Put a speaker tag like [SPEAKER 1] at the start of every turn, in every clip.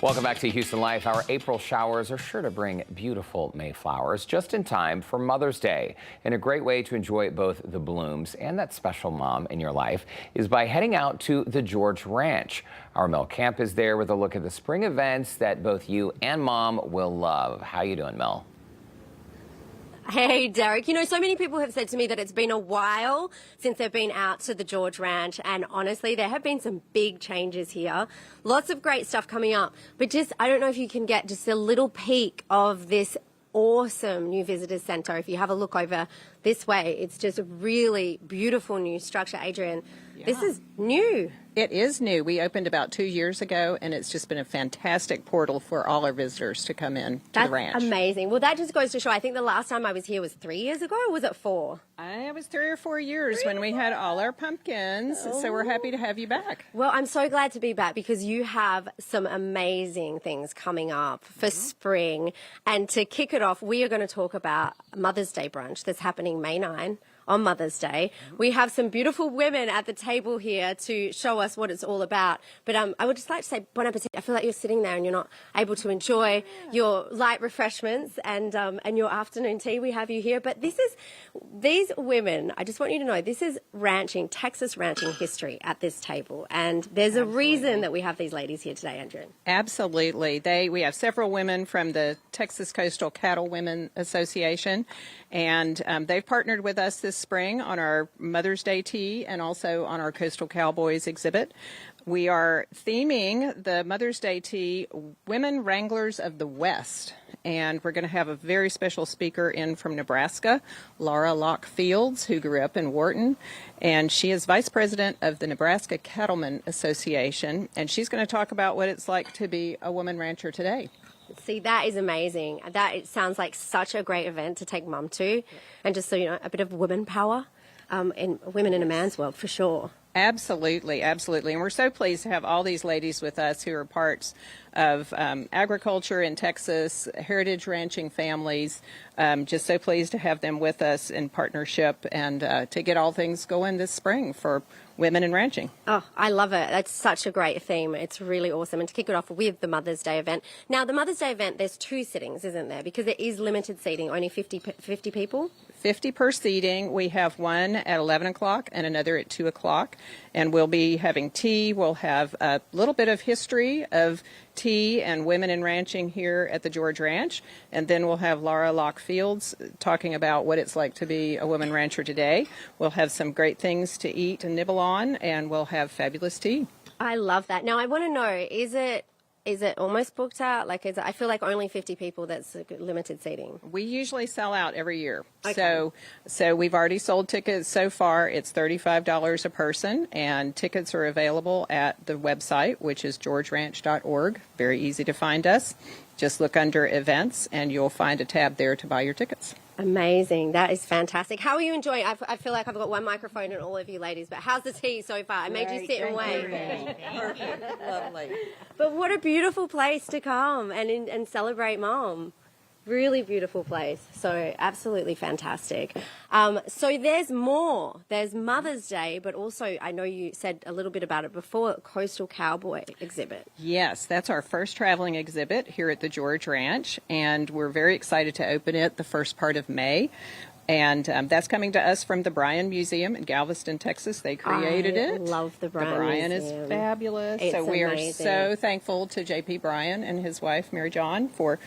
[SPEAKER 1] Welcome back to Houston Life. Our April showers are sure to bring beautiful Mayflowers just in time for Mother's Day. And a great way to enjoy both the blooms and that special mom in your life is by heading out to the George Ranch. Our Mel Camp is there with a look at the spring events that both you and Mom will love. How you doing, Mel?
[SPEAKER 2] Hey, Derek. You know, so many people have said to me that it's been a while since they've been out to the George Ranch, and honestly, there have been some big changes here. Lots of great stuff coming up, but just, I don't know if you can get just a little peek of this awesome new visitor center. If you have a look over this way, it's just a really beautiful new structure. Adrian, this is new.
[SPEAKER 3] It is new. We opened about 2 years ago, and it's just been a fantastic portal for all our visitors to come in to the ranch.
[SPEAKER 2] That's amazing. Well, that just goes to show, I think the last time I was here was 3 years ago, or was it 4?
[SPEAKER 3] It was 3 or 4 years when we had all our pumpkins, so we're happy to have you back.
[SPEAKER 2] Well, I'm so glad to be back because you have some amazing things coming up for spring. And to kick it off, we are going to talk about Mother's Day brunch that's happening May 9 on Mother's Day. We have some beautiful women at the table here to show us what it's all about. But I would just like to say bon appetit. I feel like you're sitting there and you're not able to enjoy your light refreshments and your afternoon tea. We have you here. But these women, I just want you to know, this is ranching, Texas ranching history at this table. And there's a reason that we have these ladies here today, Andrew.
[SPEAKER 3] Absolutely. We have several women from the Texas Coastal Cattle Women Association, and they've partnered with us this spring on our Mother's Day tea and also on our Coastal Cowboys exhibit. We are theming the Mother's Day tea Women Wranglers of the West, and we're going to have a very special speaker in from Nebraska, Laura Locke Fields, who grew up in Wharton, and she is vice president of the Nebraska Cattlemen Association, and she's going to talk about what it's like to be a woman rancher today.
[SPEAKER 2] See, that is amazing. It sounds like such a great event to take Mum to, and just so you know, a bit of women power, and women in a man's world for sure.
[SPEAKER 3] Absolutely, absolutely. And we're so pleased to have all these ladies with us who are parts of agriculture in Texas, heritage ranching families. Just so pleased to have them with us in partnership and to get all things going this spring for women in ranching.
[SPEAKER 2] Oh, I love it. That's such a great theme. It's really awesome. And to kick it off with the Mother's Day event. Now, the Mother's Day event, there's 2 sittings, isn't there? Because it is limited seating, only 50 people.
[SPEAKER 3] 50 per seating. We have one at 11 o'clock and another at 2 o'clock. And we'll be having tea. We'll have a little bit of history of tea and women in ranching here at the George Ranch. And then we'll have Laura Locke Fields talking about what it's like to be a woman rancher today. We'll have some great things to eat and nibble on, and we'll have fabulous tea.
[SPEAKER 2] I love that. Now, I want to know, is it almost booked out? I feel like only 50 people, that's limited seating.
[SPEAKER 3] We usually sell out every year.
[SPEAKER 2] Okay.
[SPEAKER 3] So we've already sold tickets so far. It's $35 a person, and tickets are available at the website, which is georgeranch.org. Very easy to find us. Just look under events, and you'll find a tab there to buy your tickets.
[SPEAKER 2] Amazing. That is fantastic. How are you enjoying? I feel like I've got one microphone and all of you ladies, but how's the tea so far? I made you sit and wait.
[SPEAKER 3] Perfect. Lovely.
[SPEAKER 2] But what a beautiful place to come and celebrate Mom. Really beautiful place. So absolutely fantastic. So there's more. There's Mother's Day, but also I know you said a little bit about it before, Coastal Cowboy exhibit.
[SPEAKER 3] Yes, that's our first traveling exhibit here at the George Ranch, and we're very excited to open it the first part of May. And that's coming to us from the Bryan Museum in Galveston, Texas. They created it.
[SPEAKER 2] I love the Bryan
[SPEAKER 3] The Bryan
[SPEAKER 2] Museum.
[SPEAKER 3] is fabulous.
[SPEAKER 2] It's
[SPEAKER 3] so we
[SPEAKER 2] amazing.
[SPEAKER 3] are so thankful to J.P. Bryan and his wife, Mary John, for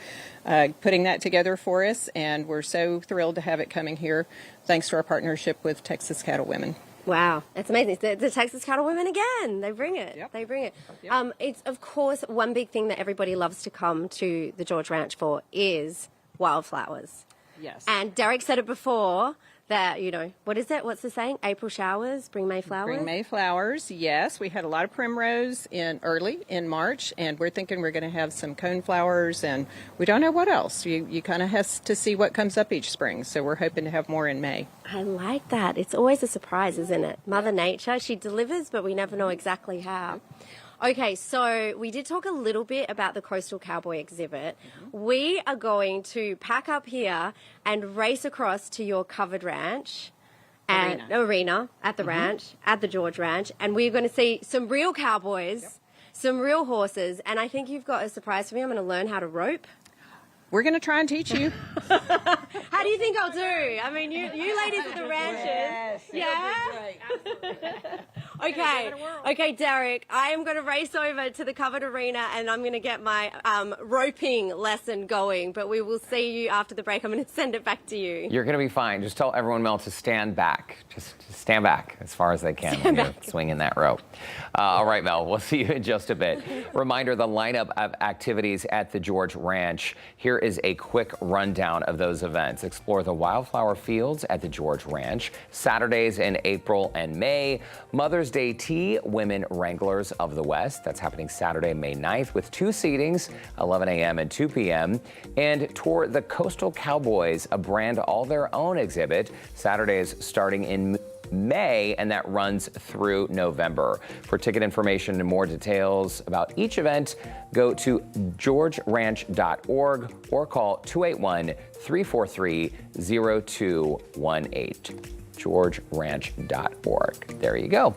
[SPEAKER 3] putting that together for us. And we're so thrilled to have it coming here thanks to our partnership with Texas Cattle Women.
[SPEAKER 2] Wow, that's amazing. The Texas Cattle Women again. They bring it.
[SPEAKER 3] Yep.
[SPEAKER 2] They bring it.
[SPEAKER 3] Yep.
[SPEAKER 2] It's, of course, one big thing that everybody loves to come to the George Ranch for is wildflowers.
[SPEAKER 3] Yes.
[SPEAKER 2] And Derek said it before that, you know, what is it? What's the saying? April showers bring May flowers?
[SPEAKER 3] Bring May flowers, yes. We had a lot of primrose early in March, and we're thinking we're going to have some coneflowers, and we don't know what else. You kind of have to see what comes up each spring, so we're hoping to have more in May.
[SPEAKER 2] I like that. It's always a surprise, isn't it? Mother Nature, she delivers, but we never know exactly how. Okay, so we did talk a little bit about the Coastal Cowboy exhibit. We are going to pack up here and race across to your covered ranch and arena at the ranch, at the George Ranch, and we're going to see some real cowboys some real horses, and I think you've got a surprise for me. I'm going to learn how to rope.
[SPEAKER 3] We're going to try and teach you.
[SPEAKER 2] How do you think I'll do? I mean, you ladies at the ranches. Yeah? Okay, Derek, I am going to race over to the covered arena and I'm going to get my roping lesson going, but we will see you after the break. I'm going to send it back to you.
[SPEAKER 1] You're going to be fine. Just tell everyone, Mel, to stand back. Just stand back as far as they can when you're swinging that rope. All right, Mel, we'll see you in just a bit. Reminder, the lineup of activities at the George Ranch. Here is a quick rundown of those events. Explore the wildflower fields at the George Ranch. Saturdays in April and May. Mother's Day Tea, Women Wranglers of the West. That's happening Saturday, May 9th with 2 seatings, 11 a.m. and 2 p.m. And tour the Coastal Cowboys, a brand all their own exhibit. Saturdays starting in May, and that runs through November. For ticket information and more details about each event, go to georgeranch.org or call 281-343-0218. georgeranch.org. There you go.